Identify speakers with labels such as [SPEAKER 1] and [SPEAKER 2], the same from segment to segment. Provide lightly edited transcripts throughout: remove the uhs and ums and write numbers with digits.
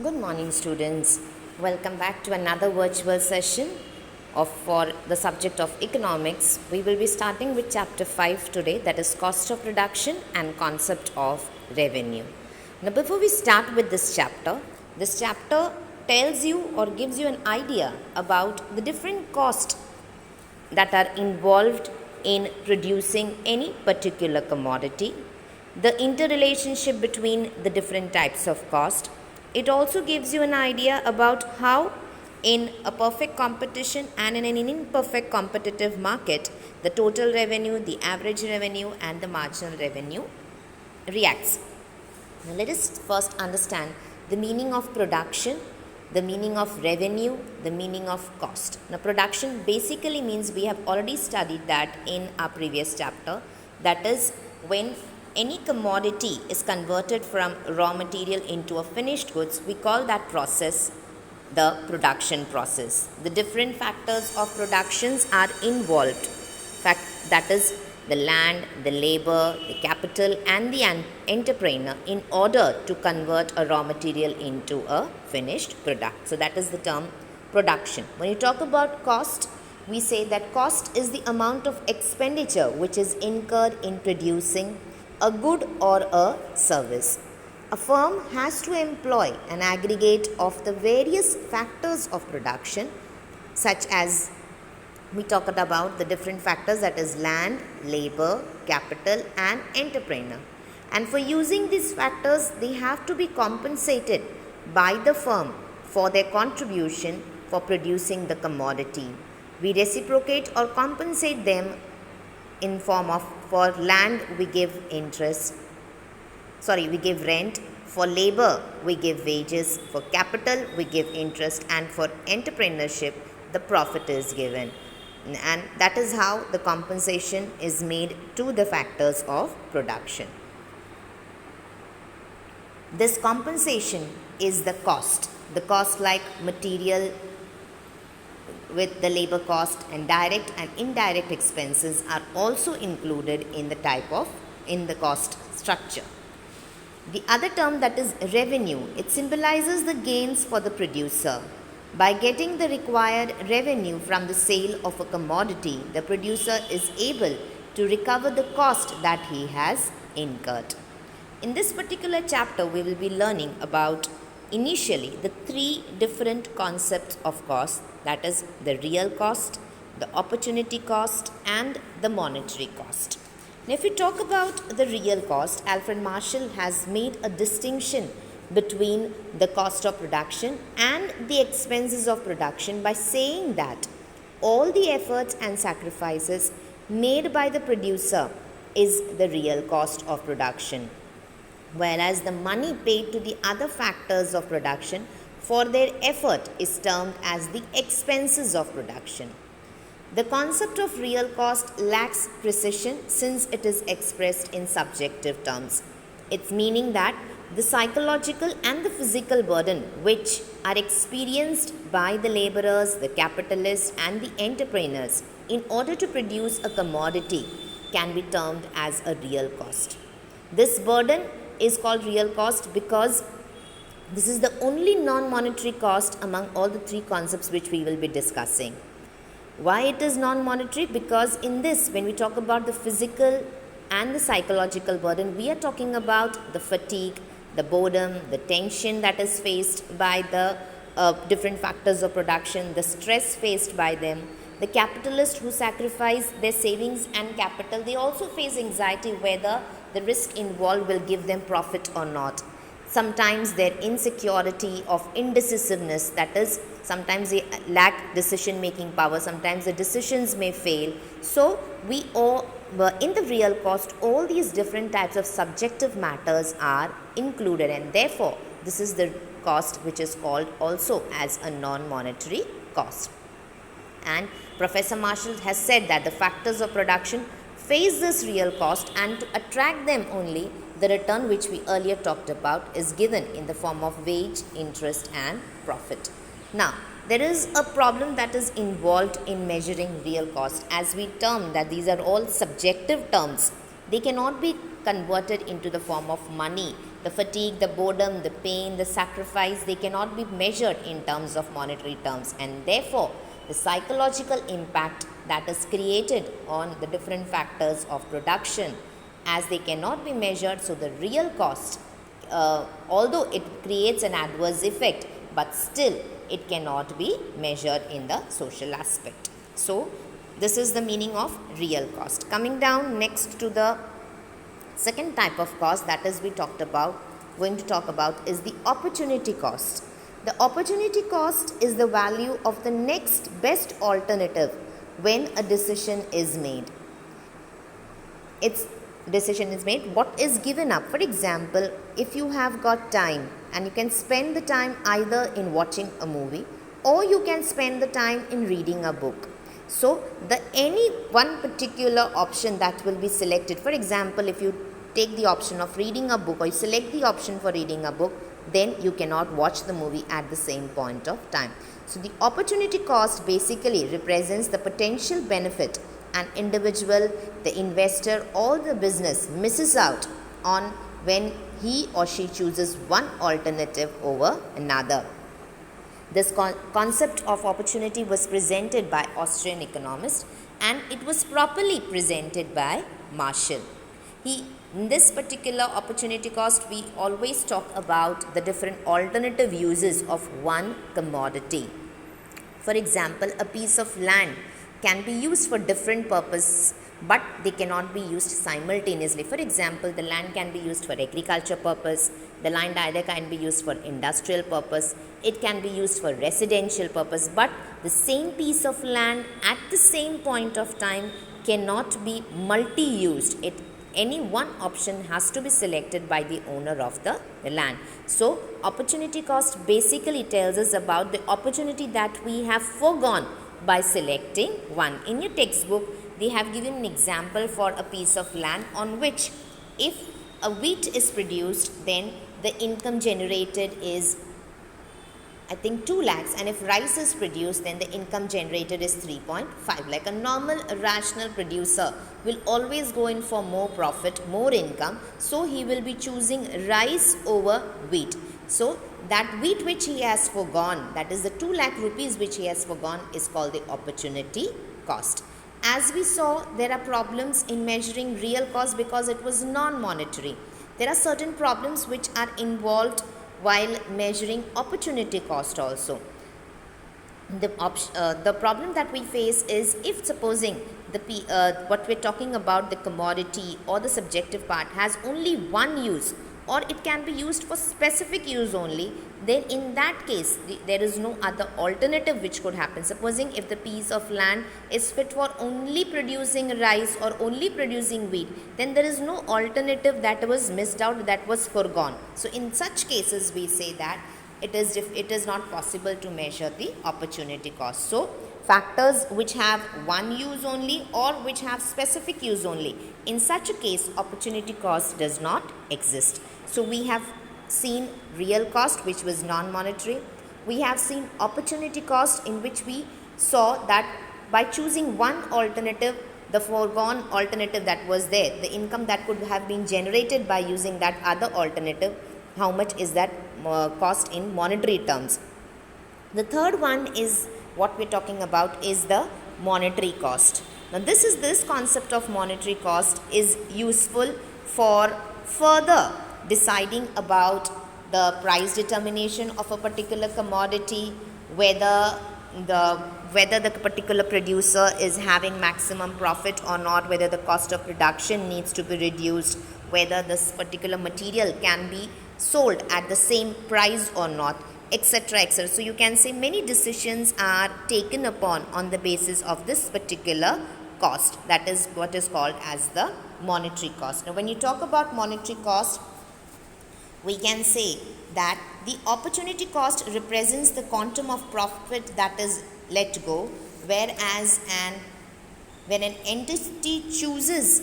[SPEAKER 1] Good morning, students. Welcome back to another virtual session for the subject of economics. We will be starting with chapter 5 today, that is cost of production and concept of revenue. Now, before we start with this chapter tells you or gives you an idea about the different costs that are involved in producing any particular commodity, the interrelationship between the different types of cost. It also gives you an idea about how in a perfect competition and in an imperfect competitive market, the total revenue, the average revenue and the marginal revenue reacts. Now let us first understand the meaning of production, the meaning of revenue, the meaning of cost. Now production basically means, we have already studied that in our previous chapter, that is when any commodity is converted from raw material into a finished goods, we call that process the production process. The different factors of productions are involved. That is the land, the labor, the capital and the entrepreneur in order to convert a raw material into a finished product. So that is the term production. When you talk about cost, we say that cost is the amount of expenditure which is incurred in producing a good or a service. A firm has to employ an aggregate of the various factors of production, such as we talked about the different factors, that is land, labor, capital and entrepreneur. And for using these factors, they have to be compensated by the firm for their contribution for producing the commodity. We reciprocate or compensate them in form of, for land we give rent, for labor we give wages, for capital we give interest and for entrepreneurship the profit is given. And that is how the compensation is made to the factors of production. This compensation is the cost like material with the labor cost, and direct and indirect expenses are also included in the cost structure. The other term, that is revenue, it symbolizes the gains for the producer. By getting the required revenue from the sale of a commodity, the producer is able to recover the cost that he has incurred. In this particular chapter, we will be learning about initially the three different concepts of cost, that is the real cost, the opportunity cost and the monetary cost. Now if we talk about the real cost, Alfred Marshall has made a distinction between the cost of production and the expenses of production by saying that all the efforts and sacrifices made by the producer is the real cost of production, whereas the money paid to the other factors of production for their effort is termed as the expenses of production. The concept of real cost lacks precision since it is expressed in subjective terms. Its meaning that the psychological and the physical burden which are experienced by the laborers, the capitalists and the entrepreneurs in order to produce a commodity can be termed as a real cost. This burden is called real cost because this is the only non-monetary cost among all the three concepts which we will be discussing. Why it is non-monetary? Because in this, when we talk about the physical and the psychological burden, we are talking about the fatigue, the boredom, the tension that is faced by the different factors of production, the stress faced by them. The capitalists who sacrifice their savings and capital, they also face anxiety whether the risk involved will give them profit or not. Sometimes their insecurity of indecisiveness, that is, sometimes they lack decision making power, sometimes the decisions may fail. So in the real cost, all these different types of subjective matters are included, and therefore this is the cost which is called also as a non-monetary cost. And Professor Marshall has said that the factors of production face this real cost, and to attract them only, the return which we earlier talked about is given in the form of wage, interest and profit. Now, there is a problem that is involved in measuring real cost, as we term that these are all subjective terms. They cannot be converted into the form of money The fatigue, the boredom, the pain, the sacrifice, they cannot be measured in terms of monetary terms, and therefore the psychological impact that is created on the different factors of production, as they cannot be measured, so the real cost, although it creates an adverse effect, but still it cannot be measured in the social aspect. So this is the meaning of real cost. Coming down next to the second type of cost that is going to talk about is the opportunity cost. The opportunity cost is the value of the next best alternative when a decision is made. What is given up. For example, if you have got time and you can spend the time either in watching a movie or you can spend the time in reading a book. So any one particular option that will be selected, for example, if you take the option of reading a book or you select the option for reading a book, then you cannot watch the movie at the same point of time. So the opportunity cost basically represents the potential benefit an individual, the investor or the business misses out on when he or she chooses one alternative over another. This concept of opportunity was presented by Austrian economist, and it was properly presented by Marshall. In this particular opportunity cost, we always talk about the different alternative uses of one commodity. For example, a piece of land can be used for different purposes, but they cannot be used simultaneously. For example, the land can be used for agriculture purpose, the land either can be used for industrial purpose, it can be used for residential purpose, but the same piece of land at the same point of time cannot be multi-used. Any one option has to be selected by the owner of the land. So opportunity cost basically tells us about the opportunity that we have foregone by selecting one. In your textbook, they have given an example for a piece of land on which if a wheat is produced, then the income generated is, I think, 2 lakhs, and if rice is produced, then the income generated is 3.5 lakh. A normal rational producer will always go in for more profit, more income, so he will be choosing rice over wheat. So that wheat which he has foregone, that is the 2 lakh rupees which he has foregone, is called the opportunity cost. As we saw, there are problems in measuring real cost because it was non-monetary. There are certain problems which are involved while measuring opportunity cost also. The problem that we face is, if supposing what we're talking about, the commodity or the subjective part has only one use, or it can be used for specific use only, then in that case there is no other alternative which could happen. Supposing if the piece of land is fit for only producing rice or only producing wheat, then there is no alternative that was missed out, that was foregone. So in such cases we say that it is not possible to measure the opportunity cost. So factors which have one use only or which have specific use only, in such a case opportunity cost does not exist. So we have seen real cost, which was non-monetary. We have seen opportunity cost, in which we saw that by choosing one alternative, the foregone alternative that was there, the income that could have been generated by using that other alternative, how much is that cost in monetary terms. The third one is what we're talking about is the monetary cost. Now this concept of monetary cost is useful for further deciding about the price determination of a particular commodity, whether the particular producer is having maximum profit or not, whether the cost of production needs to be reduced, whether this particular material can be sold at the same price or not, etc., etc. So you can say many decisions are taken upon on the basis of this particular cost. That is what is called as the monetary cost. Now when you talk about monetary cost, we can say that the opportunity cost represents the quantum of profit that is let go, whereas when an entity chooses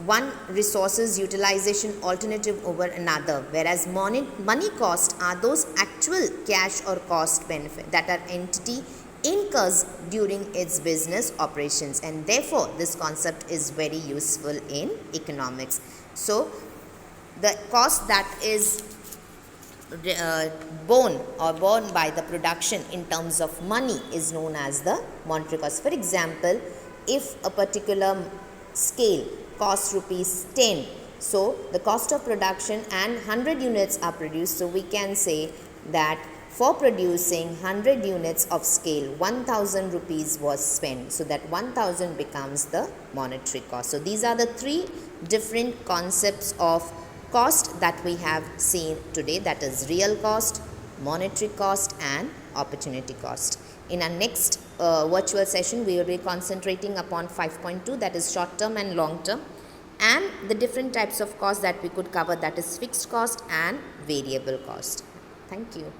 [SPEAKER 1] one resources utilization alternative over another, whereas money cost are those actual cash or cost benefit that an entity incurs during its business operations, and therefore this concept is very useful in economics. So The cost that is borne by the production in terms of money is known as the monetary cost. For example, if a particular scale costs rupees 10, so the cost of production and 100 units are produced, so we can say that for producing 100 units of scale, 1000 rupees was spent. So that 1000 becomes the monetary cost. So these are the three different concepts of cost that we have seen today, that is real cost, monetary cost and opportunity cost. In our next virtual session, we will be concentrating upon 5.2, that is short term and long term, and the different types of cost that we could cover, that is fixed cost and variable cost. Thank you.